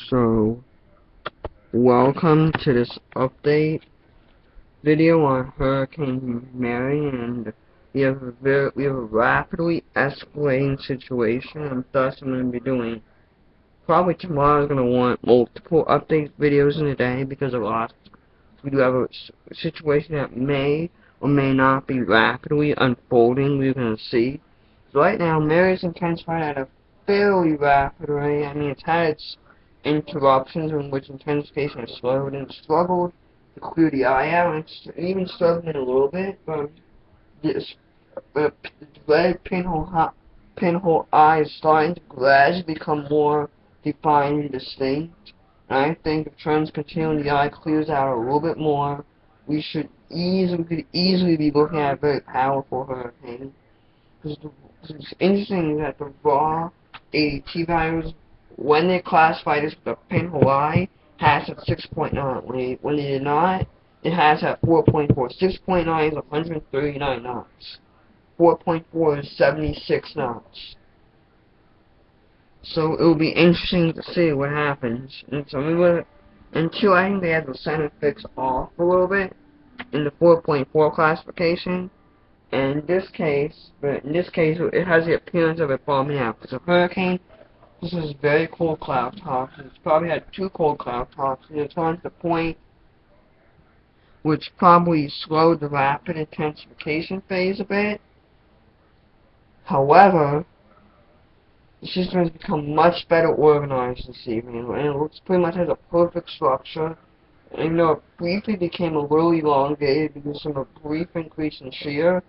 So, welcome to this update video on Hurricane Mary, and we have a rapidly escalating situation, and thus I'm going to be doing, probably tomorrow I'm going to want multiple update videos in a day, because we do have a situation that may or may not be rapidly unfolding. We're going to see. So right now, Mary's intensifying at a fairly rapid rate. I mean, it's had its interruptions in which intensification has slowed and struggled to clear the eye out, and it's even struggling a little bit, but the red pinhole eye is starting to gradually become more defined and distinct. And I think if trends continue and the eye clears out a little bit more, we could easily be looking at a very powerful hurricane. It's interesting that the raw ADT values, when they classify this with a pinhole eye, has at 6.9. When they did not, it has at 4.4. 6.9 is 139 knots. 4.4 is 76 knots. So it will be interesting to see what happens. And so until I think they have the center fix off a little bit in the 4.4 classification. And in this case, it has the appearance of it bombing out. Because a hurricane, this is very cold cloud tops. It's probably had 2 cold cloud tops, and it's on to the point which probably slowed the rapid intensification phase a bit. However, the system has become much better organized this evening, and it looks pretty much has a perfect structure. And even though it briefly became a little elongated because of a brief increase in shear,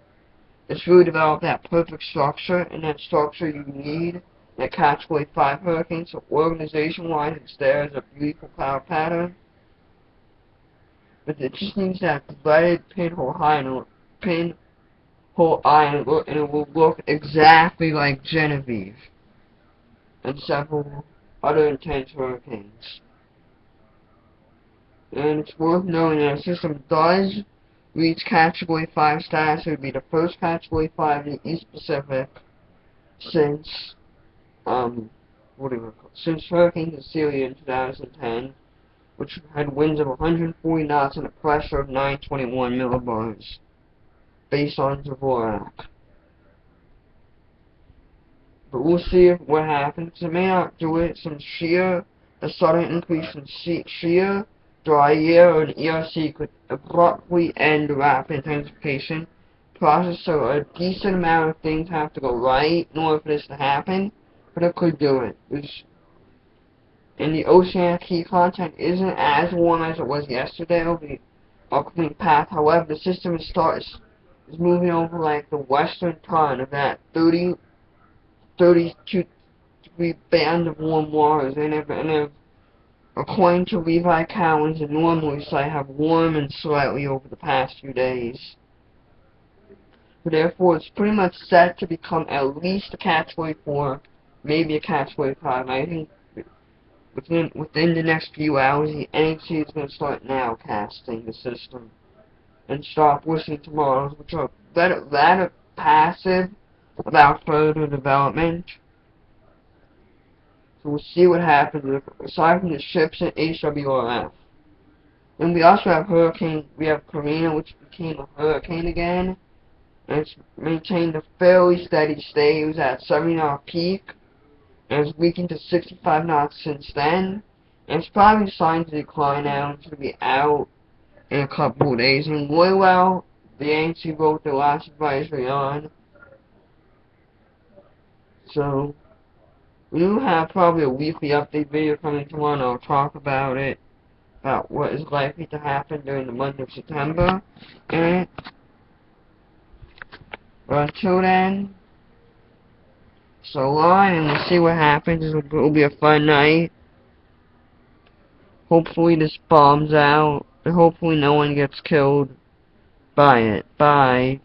it's really developed that perfect structure, and that structure you need in a Category 5 hurricane. So organization-wise, it's there as a beautiful cloud pattern. But it just needs that threaded pinhole eye, and it will look exactly like Genevieve and several other intense hurricanes. And it's worth noting that the system does reach Category 5 status. It would be the first Category 5 in the East Pacific since Hurricane Cecilia in 2010, which had winds of 140 knots and a pressure of 921 millibars, based on Dvorak. But we'll see what happens. It may not do it. A sudden increase in shear, dry air, or an ERC could abruptly end the rapid intensification process. So a decent amount of things have to go right in order for this to happen, but it could do it. And the oceanic heat content isn't as warm as it was yesterday over the upcoming path. However, the system is moving over like the western tongue of that 32 degree band of warm waters, and according to Levi Cowan's, and normally have warmed slightly over the past few days. So therefore, it's pretty much set to become at least a Category 4, maybe a Category 5. I think within the next few hours, the NHC is going to start nowcasting the system and stop listening to models, which are rather passive about further development. So we'll see what happens aside from the ships and HWRF. And we also have Karina, which became a hurricane again, and it's maintained a fairly steady state. It was at 70 knot peak, and it's weakened to 65 knots since then, and it's probably starting to decline now. It's going to be out in a couple of days. And Lowell, the ANC wrote their last advisory on. So we do have probably a weekly update video coming tomorrow, and I'll talk about it, about what is likely to happen during the month of September. But until then, so long, and we'll see what happens. It will be a fun night. Hopefully this bombs out, and hopefully no one gets killed by it. Bye.